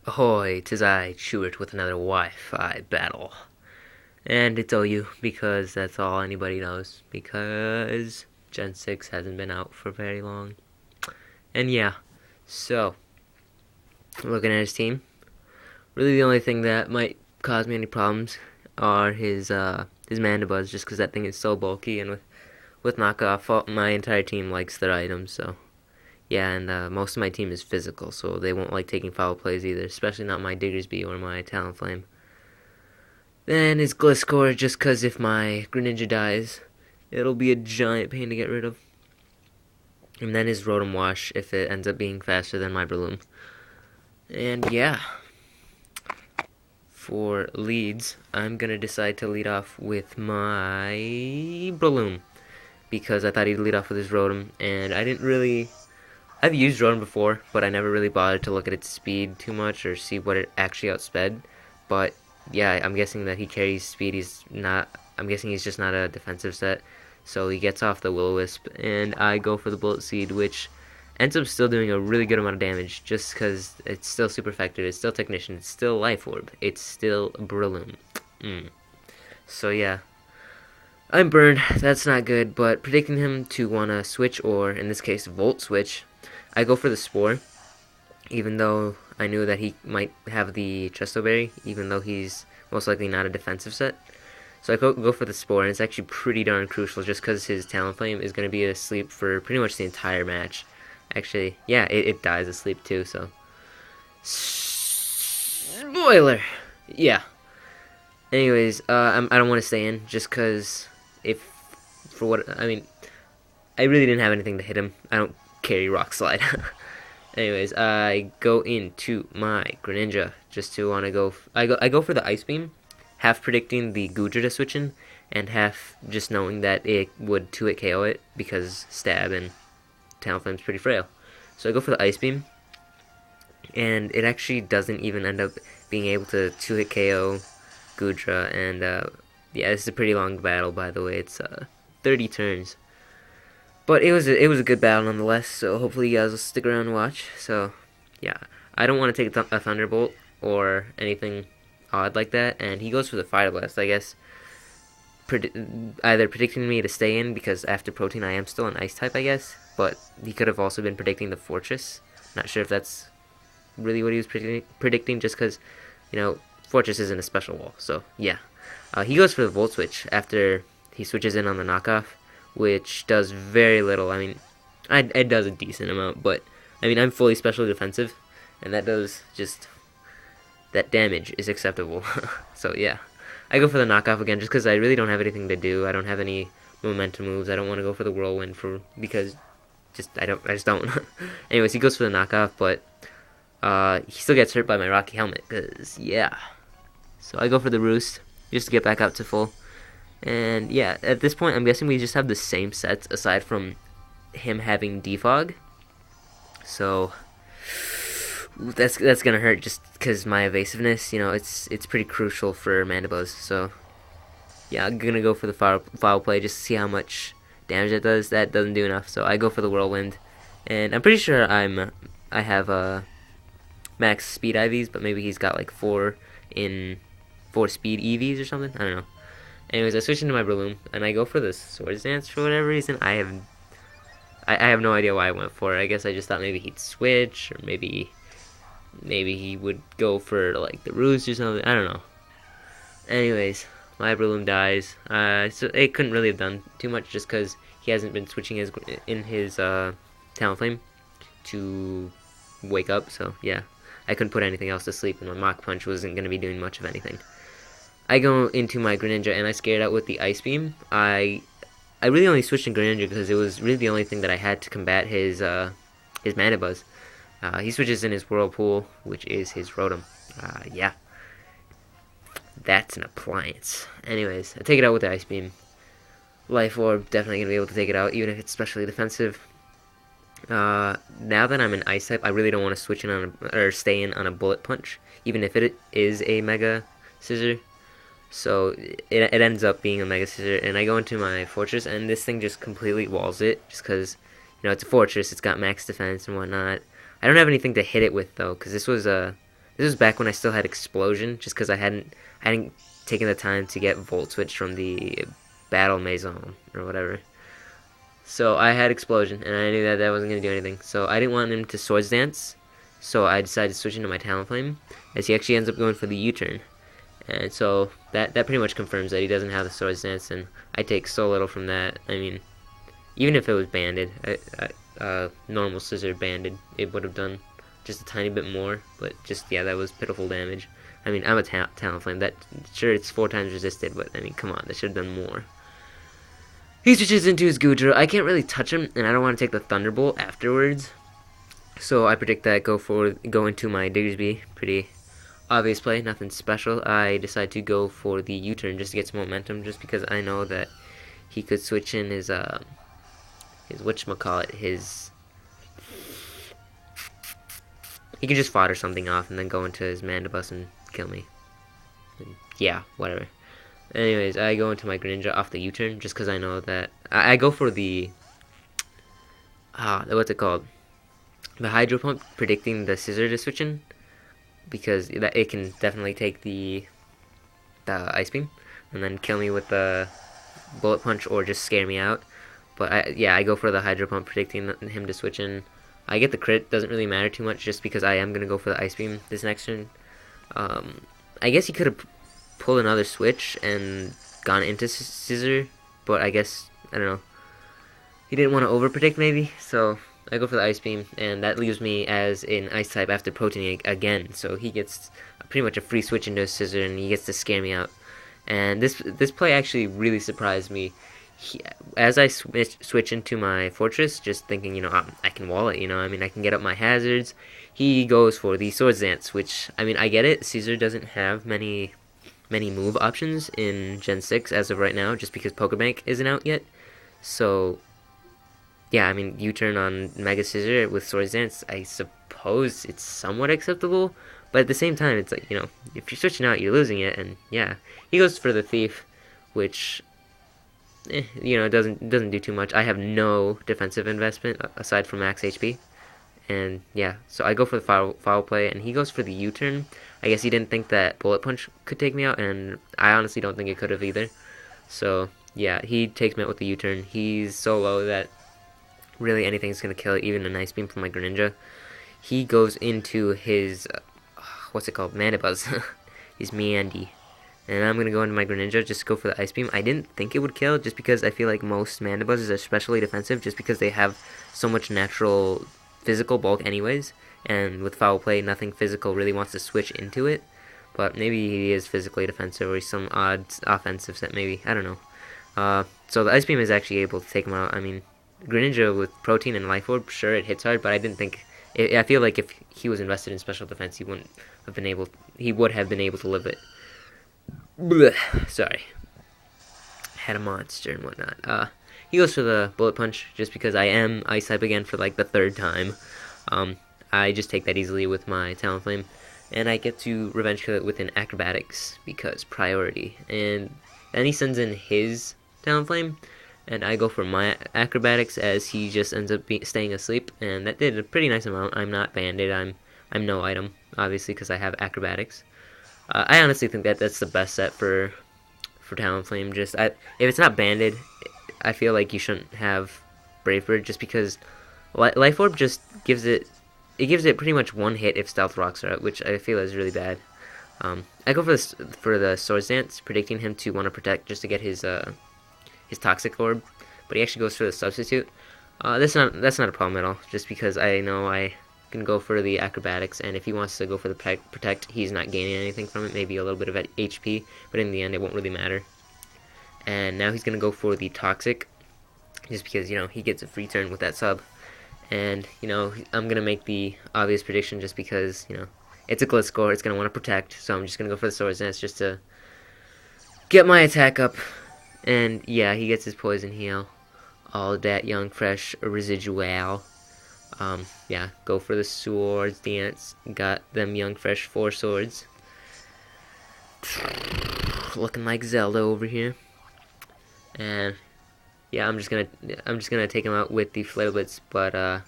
Ahoy, 'tis I, Chewert, with another Wi-Fi battle. And it's OU, because that's all anybody knows. Because Gen 6 hasn't been out for very long. And yeah, so, looking at his team, really the only thing that might cause me any problems are his Mandibuzz, just because that thing is so bulky, and with knockoff, my entire team likes their items, so... Yeah, and most of my team is physical, so they won't like taking foul plays either, especially not my Diggersby or my Talonflame. Then his Gliscor, just because if my Greninja dies, it'll be a giant pain to get rid of. And then his Rotom Wash, if it ends up being faster than my Breloom. And yeah, for leads, I'm going to decide to lead off with my Breloom, because I thought he'd lead off with his Rotom, and I didn't really... I've used Rotom before, but I never really bothered to look at its speed too much or see what it actually outsped. But yeah, I'm guessing that he carries speed. I'm guessing he's just not a defensive set. So he gets off the Will-O-Wisp, and I go for the Bullet Seed, which ends up still doing a really good amount of damage, just because it's still super effective, it's still Technician, it's still Life Orb, it's still Breloom. So yeah, I'm burned, that's not good, but predicting him to want to switch, or in this case, Volt Switch, I go for the Spore, even though I knew that he might have the Chesto Berry, even though he's most likely not a defensive set. So I go for the Spore, and it's actually pretty darn crucial, just because his Talonflame is going to be asleep for pretty much the entire match. Actually, yeah, it dies asleep too, so... Spoiler! Yeah. Anyways, I don't want to stay in, just because I really didn't have anything to hit him. I don't carry Rock Slide. Anyways, I go into my Greninja just to want to go... I go for the Ice Beam, half predicting the Goodra to switch in, and half just knowing that it would 2-hit KO it, because Stab and Talonflame's pretty frail. So I go for the Ice Beam, and it actually doesn't even end up being able to 2-hit KO Goodra, and yeah, this is a pretty long battle, by the way. It's 30 turns. But it was a good battle nonetheless, so hopefully you guys will stick around and watch. So, yeah, I don't want to take a Thunderbolt or anything odd like that, and he goes for the Fire Blast, I guess, either predicting me to stay in, because after Protein I am still an Ice type, I guess, but he could have also been predicting the Fortress. Not sure if that's really what he was predicting, just because, you know, Fortress isn't a special wall, so yeah. He goes for the Volt Switch after he switches in on the knockoff, which does very little. I mean, it does a decent amount, but, I mean, I'm fully special defensive, and that does just... that damage is acceptable. So, yeah. I go for the knockoff again, just because I really don't have anything to do. I don't have any momentum moves. I don't want to go for the Whirlwind, because I just don't. Anyways, he goes for the knockoff, but he still gets hurt by my Rocky Helmet, because, yeah. So I go for the Roost, just to get back up to full. And yeah, at this point, I'm guessing we just have the same sets aside from him having Defog. So that's gonna hurt, just because my evasiveness, you know, it's pretty crucial for Mandibuzz. So yeah, I'm gonna go for the foul play just to see how much damage it does. That doesn't do enough, so I go for the Whirlwind. And I'm pretty sure I have max speed IVs, but maybe he's got like 4 speed EVs or something. I don't know. Anyways, I switch into my Breloom, and I go for this Swords Dance for whatever reason. I have no idea why I went for it. I guess I just thought maybe he'd switch, or maybe he would go for, like, the Roost or something. I don't know. Anyways, my Breloom dies. So it couldn't really have done too much, just because he hasn't been switching his Talonflame to wake up, so yeah. I couldn't put anything else to sleep, and my Mach Punch wasn't going to be doing much of anything. I go into my Greninja, and I scared out with the Ice Beam. I really only switched to Greninja because it was really the only thing that I had to combat his Mandibuzz. He switches in his Whirlpool, which is his Rotom. Yeah. That's an appliance. Anyways, I take it out with the Ice Beam. Life Orb, definitely going to be able to take it out, even if it's specially defensive. Now that I'm an Ice type, I really don't want to switch in or stay in on a Bullet Punch, even if it is a Mega Scissor. So it ends up being a Mega Scissor, and I go into my Fortress, and this thing just completely walls it, just because, you know, it's a Fortress, it's got max defense and whatnot. I don't have anything to hit it with, though, because this was This was back when I still had Explosion, just because I hadn't taken the time to get Volt Switch from the Battle Maison or whatever. So I had Explosion, and I knew that wasn't going to do anything. So I didn't want him to Swords Dance, so I decided to switch into my Talonflame, as he actually ends up going for the U-turn. And so that pretty much confirms that he doesn't have the Swords Dance, and I take so little from that. I mean, even if it was banded, normal Scissor banded, it would have done just a tiny bit more, but just, yeah, that was pitiful damage. I mean, I'm a Talonflame. That, sure, it's 4 times resisted, but, I mean, come on, that should have done more. He switches into his Goodra. I can't really touch him, and I don't want to take the Thunderbolt afterwards. So I predict that go into my Diggersby. Pretty obvious play, nothing special. I decide to go for the U-turn just to get some momentum, just because I know that he could switch in his whatchamacallit, he could just fodder something off and then go into his Mandibuzz and kill me. And yeah, whatever. Anyways, I go into my Greninja off the U-turn just because I know that I go for the what's it called? The Hydro Pump, predicting the Scissor to switch in, because it can definitely take the Ice Beam and then kill me with the Bullet Punch or just scare me out. But I go for the Hydro Pump, predicting him to switch in. I get the crit, doesn't really matter too much just because I am going to go for the Ice Beam this next turn. I guess he could have pulled another switch and gone into Scissor, but I guess, I don't know, he didn't want to over-predict maybe, so I go for the Ice Beam, and that leaves me as an Ice type after Proteining again, so he gets pretty much a free switch into a Scissor, and he gets to scare me out. And this play actually really surprised me. As I switch into my Fortress, just thinking, I can wall it, I mean, I can get up my hazards. He goes for the Swords Dance, which, I mean, I get it. Caesar doesn't have many move options in Gen 6 as of right now, just because Pokebank isn't out yet. So, yeah, I mean, U-turn on Mega Scissor with Swords Dance, I suppose it's somewhat acceptable. But at the same time, it's like, if you're switching out, you're losing it. And, yeah, he goes for the Thief, which, doesn't do too much. I have no defensive investment aside from max HP. And, yeah, so I go for the foul play, and he goes for the U-turn. I guess he didn't think that Bullet Punch could take me out, and I honestly don't think it could have either. So, yeah, he takes me out with the U-turn. He's so low that really anything's going to kill it, even a Nice Beam from my Greninja. He goes into his, Mandibuzz. He's Meandy. And I'm going to go into my Greninja, just go for the Ice Beam. I didn't think it would kill, just because I feel like most Mandibuzzes are especially defensive, just because they have so much natural physical bulk anyways. And with Foul Play, nothing physical really wants to switch into it. But maybe he is physically defensive, or he's some odd offensive set, maybe. I don't know. So the Ice Beam is actually able to take him out. I mean, Greninja with Protein and Life Orb, sure, it hits hard, but I didn't think... I feel like if he was invested in special defense, he would have been able to live it. Blech, sorry. Had a monster and whatnot. He goes for the Bullet Punch, just because I am Ice type again for like the 3rd time. I just take that easily with my Talonflame, and I get to Revenge Kill it with an Acrobatics, because priority. And then he sends in his Talonflame, and I go for my Acrobatics, as he just ends up staying asleep, and that did a pretty nice amount. I'm not banded, I'm no item, obviously, because I have Acrobatics. I honestly think that's the best set for Talonflame. If it's not banded, I feel like you shouldn't have Brave Bird, just because Life Orb just gives it pretty much one hit if Stealth Rocks are out, which I feel is really bad. I go for the Swords Dance, predicting him to want to Protect just to get his Toxic Orb, but he actually goes for the Substitute. That's not a problem at all, just because I know I can go for the Acrobatics, and if he wants to go for the Protect, he's not gaining anything from it, maybe a little bit of HP, but in the end it won't really matter. And now he's going to go for the Toxic, just because, he gets a free turn with that sub. And, I'm going to make the obvious prediction just because, it's a Gliscor, it's going to want to Protect, so I'm just going to go for the Swords Dance just to get my attack up. And, yeah, he gets his Poison Heal. All that young, fresh residual. Yeah, go for the Swords Dance. Got them young, fresh 4 swords. Looking like Zelda over here. And yeah, I'm just gonna take him out with the Flare Blitz, but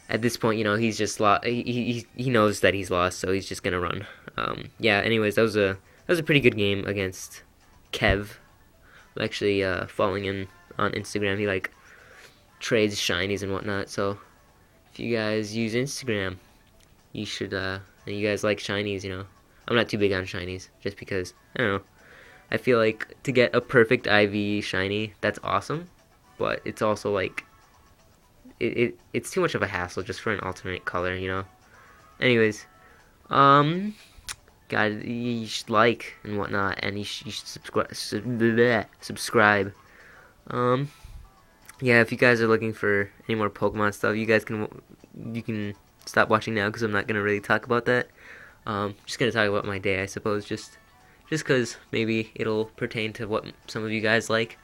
at this point, he's just lost. He knows that he's lost, so he's just gonna run. Yeah. Anyways, that was a pretty good game against Kev. I'm actually following him on Instagram. He like trades shinies and whatnot. So if you guys use Instagram, you should. And you guys like shinies, I'm not too big on shinies, just because I don't know. I feel like to get a perfect IV shiny, that's awesome, but it's also like it's too much of a hassle just for an alternate color. Anyways, God, you should like and whatnot, and you should subscribe. Yeah, if you guys are looking for any more Pokemon stuff, you can stop watching now because I'm not gonna really talk about that. Just gonna talk about my day, I suppose, just because maybe it'll pertain to what some of you guys like.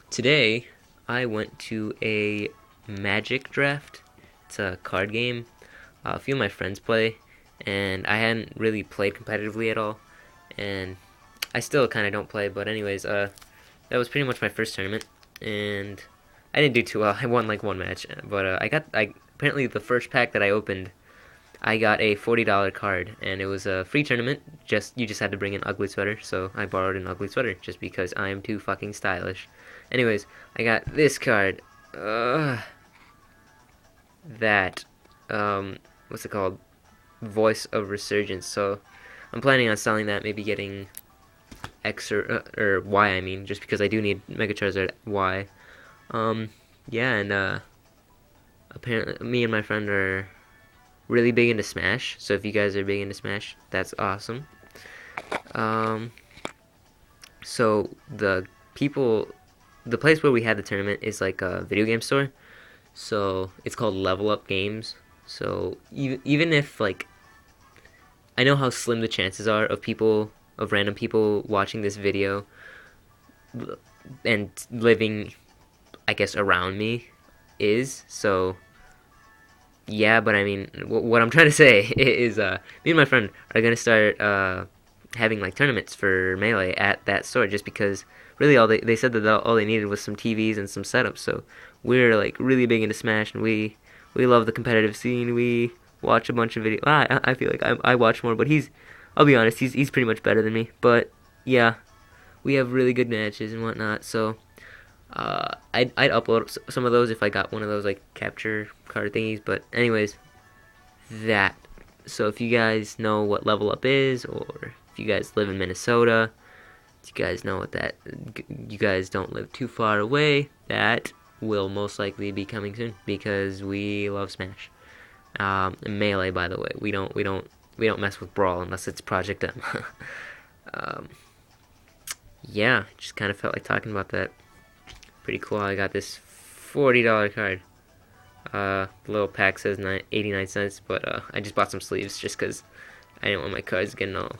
Today I went to a Magic draft. It's a card game. A few of my friends play, and I hadn't really played competitively at all, and I still kind of don't play. But anyways, that was pretty much my first tournament, and I didn't do too well. I won like one match, but I apparently the first pack that I opened, I got a $40 card, and it was a free tournament. You just had to bring an ugly sweater, so I borrowed an ugly sweater just because I am too fucking stylish. Anyways, I got this card. What's it called? Voice of Resurgence. So I'm planning on selling that, maybe getting X or Y. I mean, just because I do need Mega Charizard Y. Yeah, and apparently me and my friend are really big into Smash. So if you guys are big into Smash, that's awesome. So the place where we had the tournament is like a video game store. So it's called Level Up Games. So even if like, I know how slim the chances are of random people watching this video and living, I guess, around me is. So yeah, but I mean, what I'm trying to say is, me and my friend are gonna start having like tournaments for Melee at that store, just because really they said that all they needed was some TVs and some setups. So we're like really big into Smash, and we love the competitive scene. We watch a bunch of videos. I feel like I watch more, but I'll be honest, he's pretty much better than me. But yeah, we have really good matches and whatnot. So I'd upload some of those if I got one of those like capture card thingies. But anyways, so if you guys know what Level Up is, or if you guys live in Minnesota, you guys know what you guys don't live too far away, that will most likely be coming soon, because we love Smash. Melee, by the way, we don't mess with Brawl unless it's Project M. Yeah, just kind of felt like talking about that. Pretty cool. I got this $40 card. The little pack says 89 cents, but I just bought some sleeves just because I didn't want my cards getting all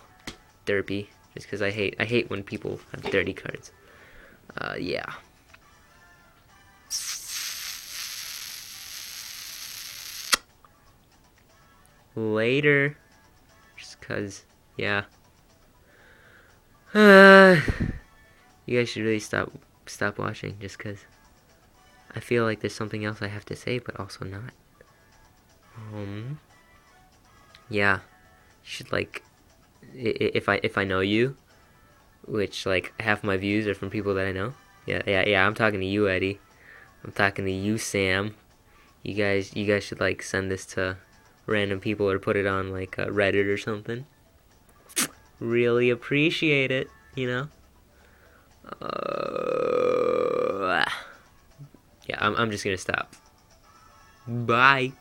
derpy. Just because I hate when people have dirty cards. Yeah. Later. Just because, yeah. You guys should really stop watching, just because I feel like there's something else I have to say, but also not. Yeah, you should like, if I know you, which like half my views are from people that I know. Yeah. I'm talking to you, Eddie. I'm talking to you, Sam. You guys should like send this to random people or put it on like Reddit or something. Really appreciate it, Yeah, I'm just gonna stop. Bye.